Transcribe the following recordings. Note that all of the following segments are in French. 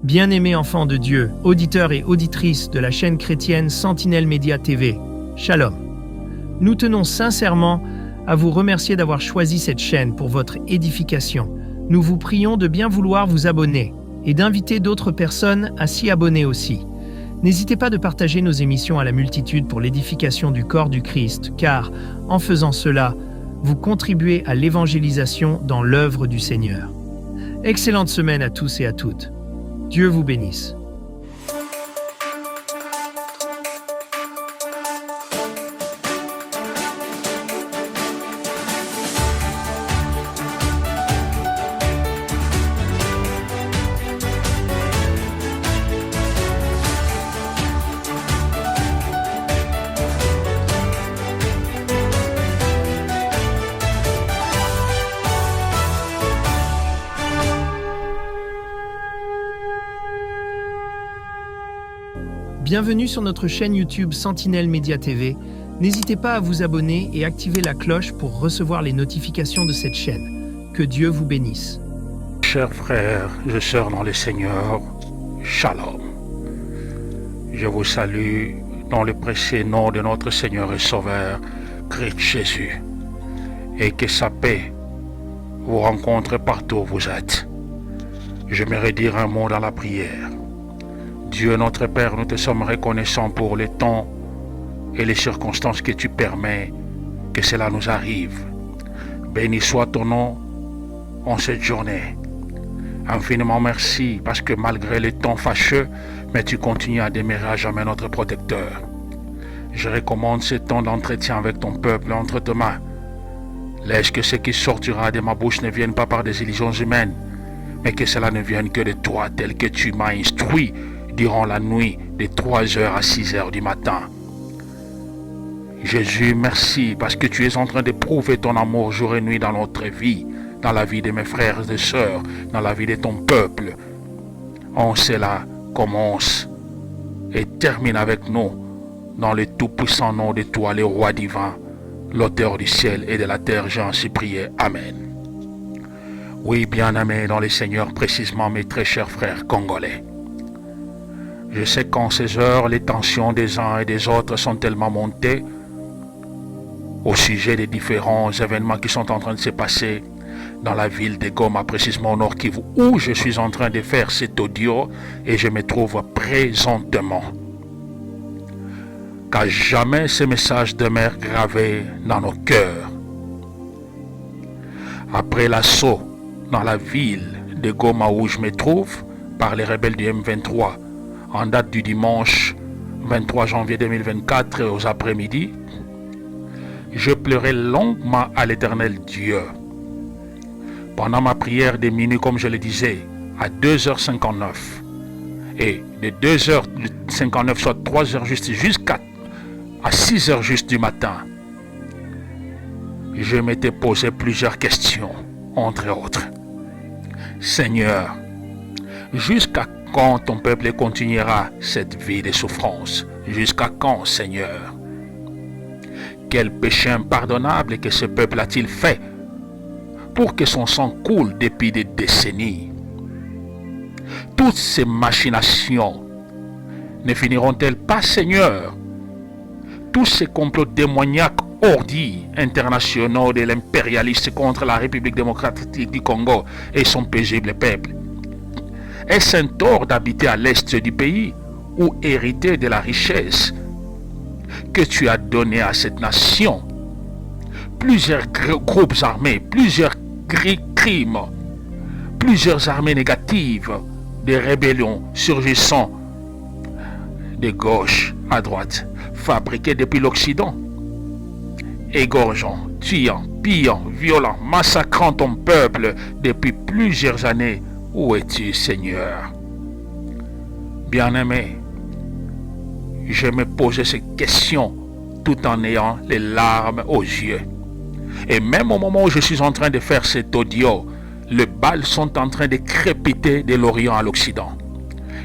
Bien-aimés enfants de Dieu, auditeurs et auditrices de la chaîne chrétienne Sentinelle Média TV, Shalom. Nous tenons sincèrement à vous remercier d'avoir choisi cette chaîne pour votre édification. Nous vous prions de bien vouloir vous abonner et d'inviter d'autres personnes à s'y abonner aussi. N'hésitez pas de partager nos émissions à la multitude pour l'édification du corps du Christ, car, en faisant cela, vous contribuez à l'évangélisation dans l'œuvre du Seigneur. Excellente semaine à tous et à toutes. Dieu vous bénisse. Bienvenue sur notre chaîne YouTube Sentinelle Média TV. N'hésitez pas à vous abonner et activer la cloche pour recevoir les notifications de cette chaîne. Que Dieu vous bénisse. Chers frères et sœurs dans le Seigneur, Shalom. Je vous salue dans le précieux nom de notre Seigneur et Sauveur, Christ Jésus. Et que sa paix vous rencontre partout où vous êtes. J'aimerais dire un mot dans la prière. Dieu notre Père, nous te sommes reconnaissants pour le temps et les circonstances que tu permets que cela nous arrive. Béni soit ton nom en cette journée. Infiniment merci parce que malgré les temps fâcheux, mais tu continues à demeurer à jamais notre protecteur. Je recommande ce temps d'entretien avec ton peuple entre tes mains. Laisse que ce qui sortira de ma bouche ne vienne pas par des illusions humaines, mais que cela ne vienne que de toi tel que tu m'as instruit durant la nuit de 3h à 6h du matin. Jésus, merci parce que tu es en train de prouver ton amour jour et nuit dans notre vie, dans la vie de mes frères et sœurs, dans la vie de ton peuple. En cela commence et termine avec nous dans le tout-puissant nom de toi, le roi divin, l'auteur du ciel et de la terre. J'ai ainsi prié. Amen. Oui, bien-aimés dans le Seigneur, précisément mes très chers frères congolais. Je sais qu'en ces heures, les tensions des uns et des autres sont tellement montées au sujet des différents événements qui sont en train de se passer dans la ville de Goma, précisément au Nord Kivu, où je suis en train de faire cet audio et je me trouve présentement. Qu'à jamais ces messages demeurent gravés dans nos cœurs. Après l'assaut dans la ville de Goma où je me trouve par les rebelles du M23, en date du dimanche 23 janvier 2024 aux après-midi, je pleurais longuement à l'Éternel Dieu. Pendant ma prière des minuit, comme je le disais, à 2h59, et de 2h59, soit 3h juste, jusqu'à 6h juste du matin, je m'étais posé plusieurs questions, entre autres. Seigneur, jusqu'à quand ton peuple continuera cette vie de souffrance? Jusqu'à quand, Seigneur? Quel péché impardonnable que ce peuple a-t-il fait pour que son sang coule depuis des décennies? Toutes ces machinations ne finiront-elles pas, Seigneur? Tous ces complots démoniaques ordis internationaux de l'impérialiste contre la République démocratique du Congo et son paisible peuple. Est-ce un tort d'habiter à l'est du pays ou hériter de la richesse que tu as donnée à cette nation? Plusieurs groupes armés, plusieurs crimes, plusieurs armées négatives, des rébellions surgissant de gauche à droite, fabriquées depuis l'Occident, égorgeant, tuant, pillant, violant, massacrant ton peuple depuis plusieurs années. Où es-tu, Seigneur? Bien-aimé, je me posais ces questions tout en ayant les larmes aux yeux. Et même au moment où je suis en train de faire cet audio, les balles sont en train de crépiter de l'Orient à l'Occident.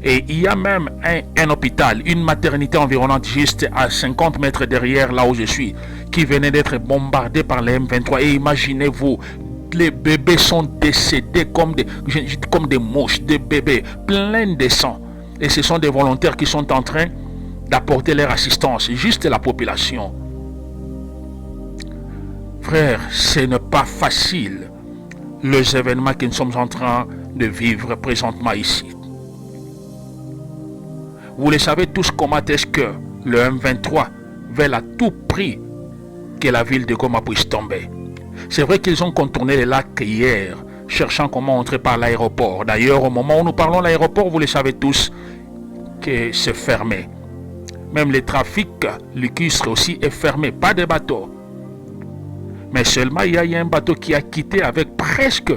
Et il y a même un hôpital, une maternité environnante juste à 50 mètres derrière là où je suis, qui venait d'être bombardée par les M23. Et imaginez-vous, les bébés sont décédés comme des mouches, des bébés pleins de sang. Et ce sont des volontaires qui sont en train d'apporter leur assistance, juste la population. Frère, ce n'est pas facile, les événements que nous sommes en train de vivre présentement ici. Vous le savez tous comment est-ce que le M23 veut à tout prix que la ville de Goma puisse tomber. C'est vrai qu'ils ont contourné les lacs hier, cherchant comment entrer par l'aéroport. D'ailleurs, au moment où nous parlons de l'aéroport, vous le savez tous, que c'est fermé. Même le trafic lacustre aussi est fermé, pas de bateaux. Mais seulement il y a un bateau qui a quitté avec presque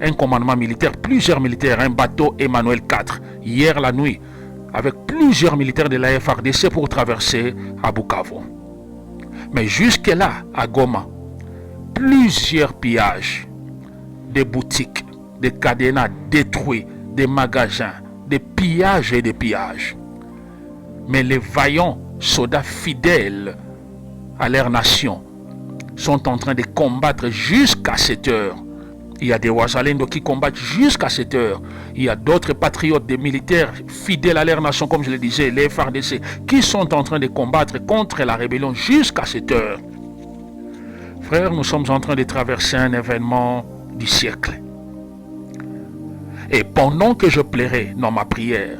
un commandement militaire, plusieurs militaires, un bateau Emmanuel 4, hier la nuit, avec plusieurs militaires de la FARDC pour traverser à Bukavu. Mais jusque-là, à Goma, plusieurs pillages, des boutiques, des cadenas détruits, des magasins, des pillages et des pillages. Mais les vaillants soldats fidèles à leur nation sont en train de combattre jusqu'à cette heure. Il y a des Wazalendo qui combattent jusqu'à cette heure. Il y a d'autres patriotes, des militaires fidèles à leur nation, comme je le disais, les FARDC, qui sont en train de combattre contre la rébellion jusqu'à cette heure. Frères, nous sommes en train de traverser un événement du siècle. Et pendant que je plairais dans ma prière,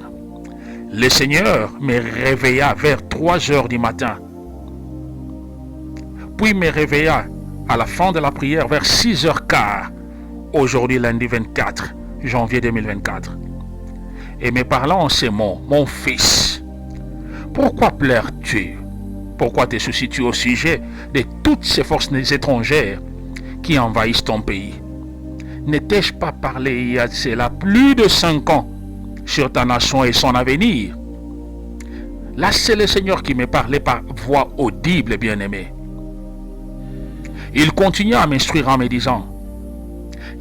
le Seigneur me réveilla vers 3 heures du matin. Puis me réveilla à la fin de la prière vers 6h15, aujourd'hui lundi 24 janvier 2024. Et me parlant en ces mots, mon fils, pourquoi pleures-tu? Pourquoi te soucies-tu au sujet de toutes ces forces étrangères qui envahissent ton pays? Ne t'ai-je pas parlé il y a de cela plus de 5 ans sur ta nation et son avenir? Là, c'est le Seigneur qui me parlait par voix audible, bien-aimé. Il continua à m'instruire en me disant: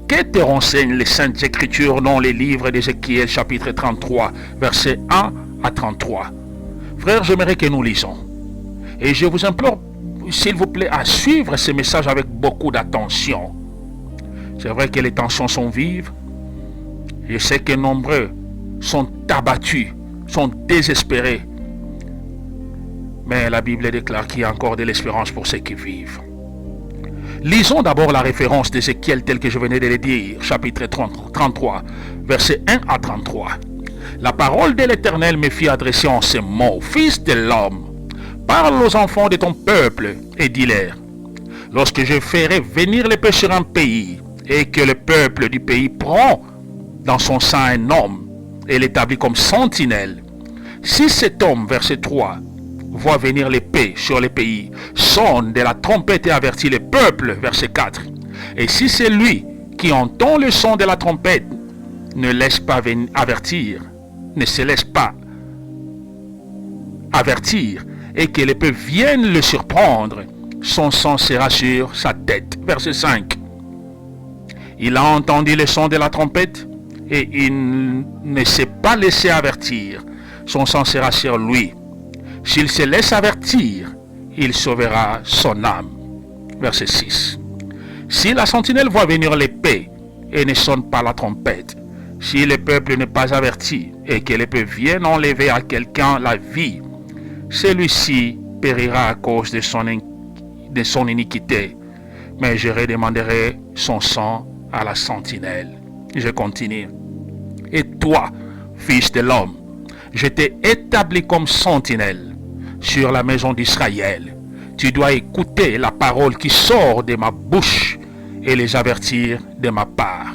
que te renseignent les Saintes Écritures dans les livres d'Ézéchiel chapitre 33, versets 1 à 33. Frères, j'aimerais que nous lisons. Et je vous implore, s'il vous plaît, à suivre ces messages avec beaucoup d'attention. C'est vrai que les tensions sont vives. Je sais que nombreux sont abattus, sont désespérés. Mais la Bible déclare qu'il y a encore de l'espérance pour ceux qui vivent. Lisons d'abord la référence d'Ézéchiel telle que je venais de le dire, chapitre 33, versets 1 à 33. La parole de l'Éternel me fit adresser en ces mots: Fils de l'homme, parle aux enfants de ton peuple et dis-leur: lorsque je ferai venir les pécheurs sur un pays, et que le peuple du pays prend dans son sein un homme et l'établit comme sentinelle, si cet homme, verset 3, voit venir l'épée sur le pays, sonne de la trompette et avertit le peuple, verset 4. Et si c'est lui qui entend le son de la trompette, ne se laisse pas avertir, et que l'épée vienne le surprendre, son sang sera sur sa tête. Verset 5. Il a entendu le son de la trompette, et il ne s'est pas laissé avertir, son sang sera sur lui. S'il se laisse avertir, il sauvera son âme. Verset 6. Si la sentinelle voit venir l'épée et ne sonne pas la trompette, si le peuple n'est pas averti et que l'épée vienne enlever à quelqu'un la vie, celui-ci périra à cause de son iniquité, mais je redemanderai son sang à la sentinelle. Je continue. Et toi, fils de l'homme, je t'ai établi comme sentinelle sur la maison d'Israël. Tu dois écouter la parole qui sort de ma bouche et les avertir de ma part.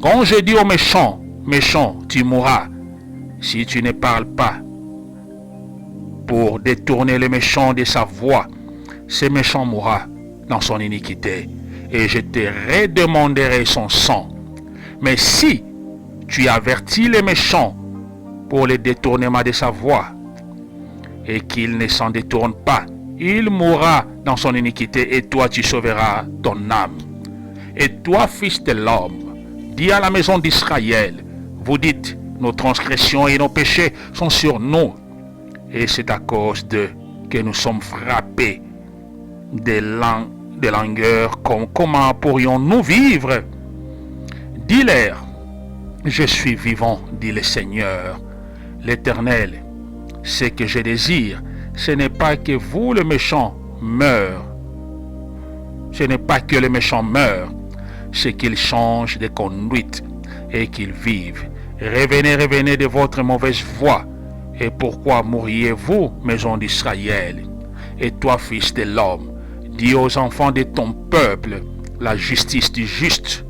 Quand je dis aux méchants, méchant, tu mourras, si tu ne parles pas pour détourner le méchant de sa voie, ce méchant mourra dans son iniquité, et je te redemanderai son sang. Mais si tu avertis les méchants pour le détournement de sa voie, et qu'il ne s'en détourne pas, il mourra dans son iniquité, et toi tu sauveras ton âme. Et toi, fils de l'homme, dis à la maison d'Israël: vous dites, nos transgressions et nos péchés sont sur nous, et c'est à cause d'eux que nous sommes frappés de de langueur, comment pourrions-nous vivre? Dis-leur, je suis vivant, dit le Seigneur, l'Éternel. Ce que je désire, ce n'est pas que vous, le méchant, meure. Ce n'est pas que le méchant meure, c'est qu'il change de conduite et qu'il vive. Revenez, revenez de votre mauvaise voie. Et pourquoi mourriez-vous, maison d'Israël? Et toi, fils de l'homme, dis aux enfants de ton peuple, la justice du juste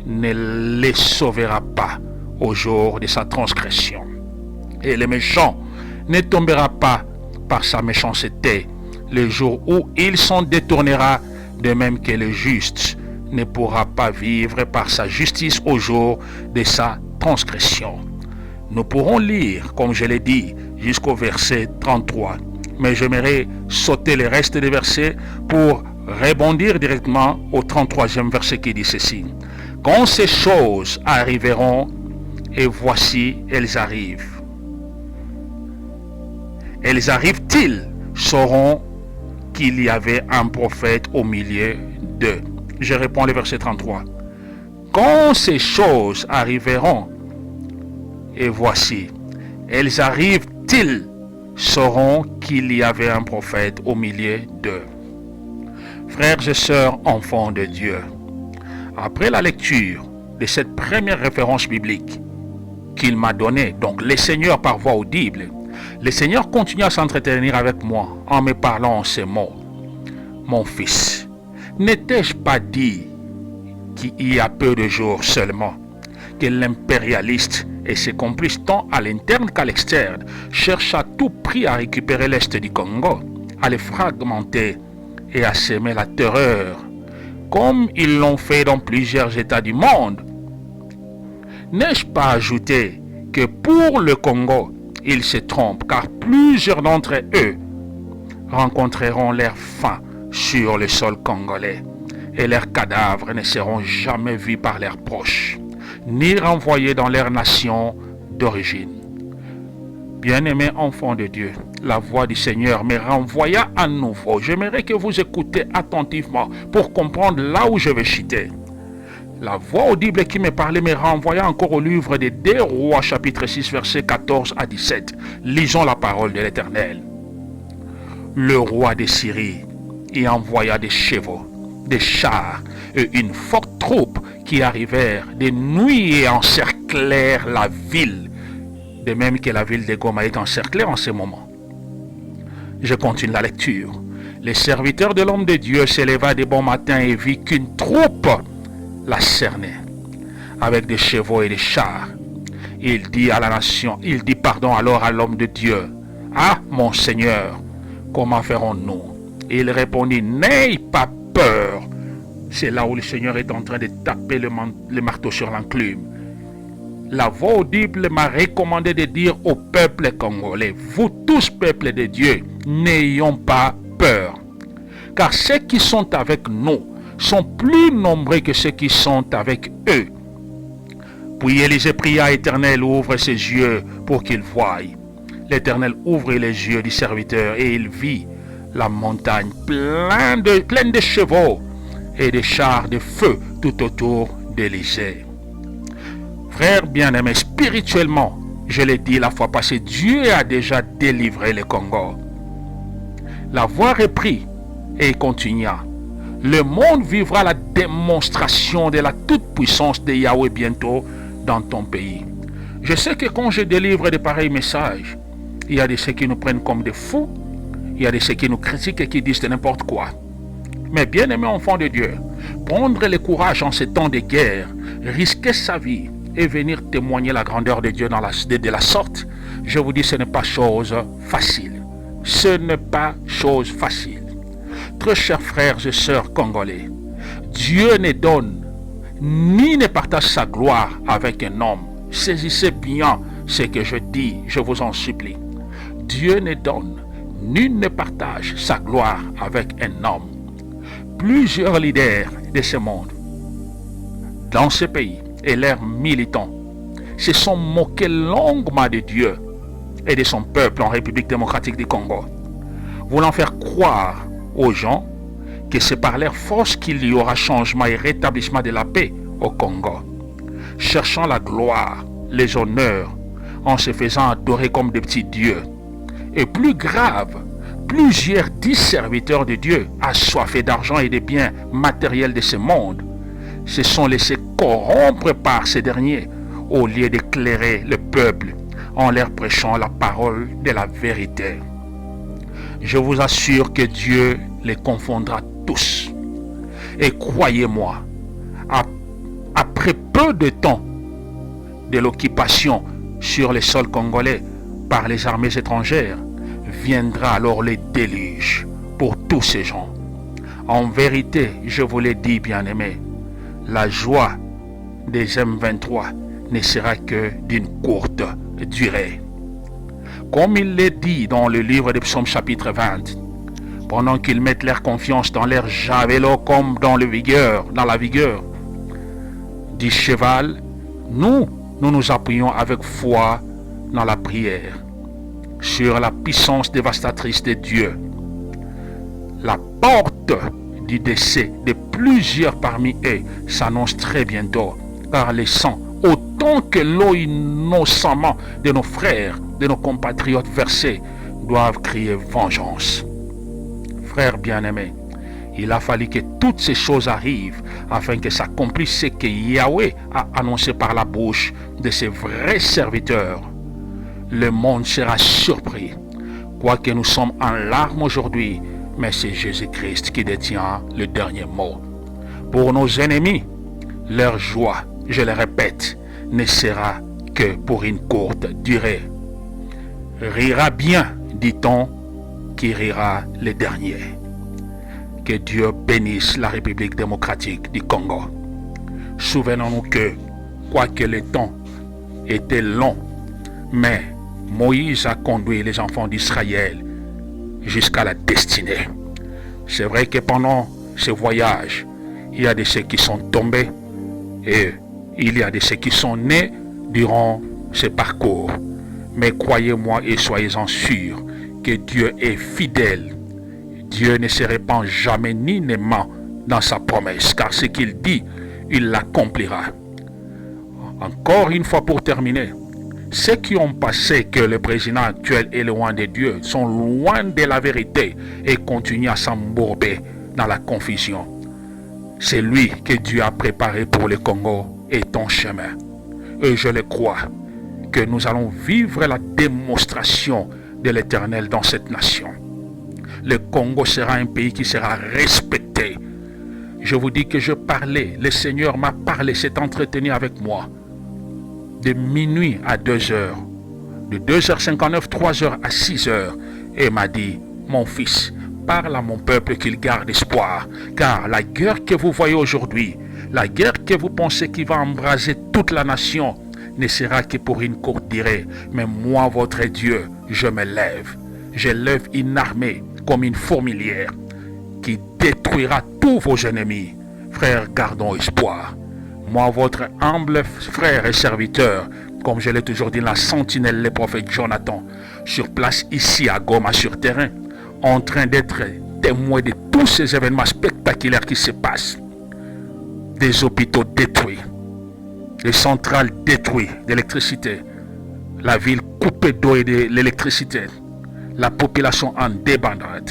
ne les sauvera pas au jour de sa transgression. Et le méchant ne tombera pas par sa méchanceté le jour où il s'en détournera, de même que le juste ne pourra pas vivre par sa justice au jour de sa transgression. Nous pourrons lire, comme je l'ai dit, jusqu'au verset 33. Mais j'aimerais sauter le reste des versets pour rebondir directement au 33e verset qui dit ceci. Quand ces choses arriveront, et voici, elles arrivent. Elles arrivent-ils, sauront qu'il y avait un prophète au milieu d'eux. Je réponds le verset 33. Quand ces choses arriveront, et voici, elles arrivent-ils, sauront qu'il y avait un prophète au milieu d'eux. Frères et sœurs, enfants de Dieu, après la lecture de cette première référence biblique qu'il m'a donnée, donc le Seigneur par voix audible, le Seigneur continue à s'entretenir avec moi en me parlant en ces mots. Mon fils, n'étais-je pas dit qu'il y a peu de jours seulement que l'impérialiste et ses complices tant à l'interne qu'à l'externe cherchent à tout prix à récupérer l'Est du Congo, à le fragmenter et à semer la terreur, comme ils l'ont fait dans plusieurs États du monde? N'ai-je pas ajouté que pour le Congo, ils se trompent, car plusieurs d'entre eux rencontreront leur fin sur le sol congolais, et leurs cadavres ne seront jamais vus par leurs proches, ni renvoyés dans leur nation d'origine. Bien-aimés enfants de Dieu, la voix du Seigneur me renvoya à nouveau. J'aimerais que vous écoutez attentivement pour comprendre là où je vais chuter. La voix audible qui me parlait me renvoya encore au livre des 2 Rois, chapitre 6, versets 14 à 17. Lisons la parole de l'Éternel. Le roi de Syrie y envoya des chevaux, des chars et une forte troupe qui arrivèrent de nuit et encerclèrent la ville, de même que la ville de Goma est encerclée en ce moment. Je continue la lecture. Le serviteur de l'homme de Dieu s'éleva de bon matin et vit qu'une troupe la cernait, avec des chevaux et des chars. Il dit alors à l'homme de Dieu, « Ah, mon Seigneur, comment ferons-nous » Il répondit, « N'aie pas peur. » C'est là où le Seigneur est en train de taper le marteau sur l'enclume. La voix audible m'a recommandé de dire au peuple congolais, « Vous tous, peuple de Dieu, n'ayons pas peur. Car ceux qui sont avec nous sont plus nombreux que ceux qui sont avec eux. » Puis Élisée pria, « Éternel, ouvre ses yeux pour qu'il voie. » L'Éternel ouvre les yeux du serviteur et il vit la montagne pleine de chevaux et de chars de feu tout autour d'Élisée. Frères bien-aimés, spirituellement, je l'ai dit la fois passée, Dieu a déjà délivré le Congo. La voix reprit et continua. Le monde vivra la démonstration de la toute-puissance de Yahweh bientôt dans ton pays. Je sais que quand je délivre de pareils messages, il y a de ceux qui nous prennent comme des fous, il y a de ceux qui nous critiquent et qui disent de n'importe quoi. Mais bien-aimés enfants de Dieu, prendre le courage en ces temps de guerre, risquer sa vie et venir témoigner la grandeur de Dieu de la sorte, je vous dis, ce n'est pas chose facile. Ce n'est pas chose facile. Très chers frères et sœurs congolais, Dieu ne donne ni ne partage sa gloire avec un homme. Saisissez bien ce que je dis, je vous en supplie. Dieu ne donne ni ne partage sa gloire avec un homme. Plusieurs leaders de ce monde, dans ce pays et leurs militants, se sont moqués longuement de Dieu et de son peuple en République démocratique du Congo, voulant faire croire aux gens que c'est par leur force qu'il y aura changement et rétablissement de la paix au Congo. Cherchant la gloire, les honneurs, en se faisant adorer comme des petits dieux. Et plus grave, plusieurs dits serviteurs de Dieu, assoiffés d'argent et de biens matériels de ce monde, se sont laissés corrompre par ces derniers au lieu d'éclairer le peuple en leur prêchant la parole de la vérité. Je vous assure que Dieu les confondra tous. Et croyez-moi, après peu de temps de l'occupation sur les sols congolais par les armées étrangères, viendra alors le déluge pour tous ces gens. En vérité, je vous l'ai dit, bien-aimés, la joie des M23 ne sera que d'une courte durée. Comme il l'est dit dans le livre des Psaumes chapitre 20, pendant qu'ils mettent leur confiance dans leur javelot comme dans la vigueur du cheval, nous nous appuyons avec foi dans la prière sur la puissance dévastatrice de Dieu. La porte du décès de plusieurs parmi eux s'annonce très bientôt, car les sangs, autant que l'eau innocemment de nos frères, de nos compatriotes versés, doivent crier vengeance. Frères bien-aimés, il a fallu que toutes ces choses arrivent afin que s'accomplisse ce que Yahweh a annoncé par la bouche de ses vrais serviteurs. Le monde sera surpris. Quoique nous sommes en larmes aujourd'hui, mais c'est Jésus-Christ qui détient le dernier mot. Pour nos ennemis, leur joie, je le répète, ne sera que pour une courte durée. Rira bien, dit-on, qui rira le dernier. Que Dieu bénisse la République démocratique du Congo. Souvenons-nous que, quoique le temps était long, mais Moïse a conduit les enfants d'Israël jusqu'à la destinée. C'est vrai que pendant ce voyage, il y a de ceux qui sont tombés et il y a de ceux qui sont nés durant ce parcours. Mais croyez-moi et soyez-en sûrs que Dieu est fidèle. Dieu ne se répand jamais ni ne ment dans sa promesse, car ce qu'il dit, il l'accomplira. Encore une fois pour terminer, ceux qui ont pensé que le président actuel est loin de Dieu sont loin de la vérité et continuent à s'embourber dans la confusion. C'est lui que Dieu a préparé pour le Congo est en chemin. Et je le crois que nous allons vivre la démonstration de l'Éternel dans cette nation. Le Congo sera un pays qui sera respecté. Je vous dis que je parlais, le Seigneur m'a parlé, s'est entretenu avec moi de minuit à 2h, de 2h59, 3h à 6h, et m'a dit, mon fils, parle à mon peuple qu'il garde espoir, car la guerre que vous voyez aujourd'hui, la guerre que vous pensez qui va embraser toute la nation, ne sera que pour une courte durée. Mais moi, votre Dieu, je me lève. Je lève une armée comme une fourmilière qui détruira tous vos ennemis. Frères, gardons espoir. Moi, votre humble frère et serviteur, comme je l'ai toujours dit, la sentinelle, le prophète Jonathan, sur place ici à Goma, sur terrain, en train d'être témoin de tous ces événements spectaculaires qui se passent. Des hôpitaux détruits, des centrales détruites d'électricité, la ville coupée d'eau et de l'électricité, la population en débandade.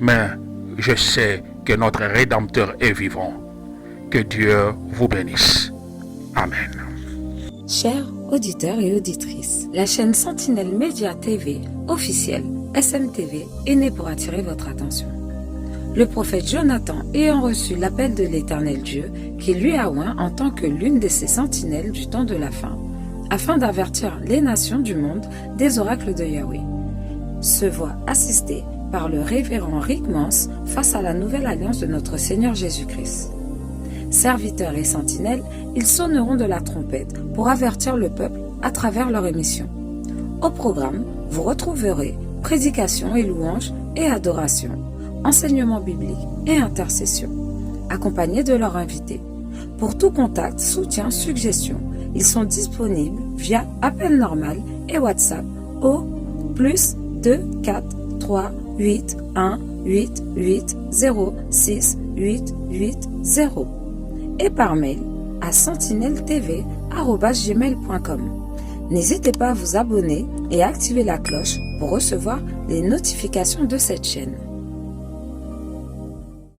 Mais je sais que notre Rédempteur est vivant. Que Dieu vous bénisse. Amen. Chers auditeurs et auditrices, la chaîne Sentinelle Média TV officielle SMTV est née pour attirer votre attention. Le prophète Jonathan ayant reçu l'appel de l'Éternel Dieu qui lui a oint en tant que l'une de ses sentinelles du temps de la fin, afin d'avertir les nations du monde des oracles de Yahweh, se voit assisté par le révérend Rick Mans face à la nouvelle alliance de notre Seigneur Jésus-Christ. Serviteurs et sentinelles, ils sonneront de la trompette pour avertir le peuple à travers leur émission. Au programme, vous retrouverez prédication et louanges et adoration, enseignement biblique et intercession, accompagnés de leurs invités. Pour tout contact, soutien, suggestion, ils sont disponibles via appel normal et WhatsApp au +2 4 3 8 1 8806880 et par mail à sentinelle-tv@gmail.com. N'hésitez pas à vous abonner et à activer la cloche pour recevoir les notifications de cette chaîne.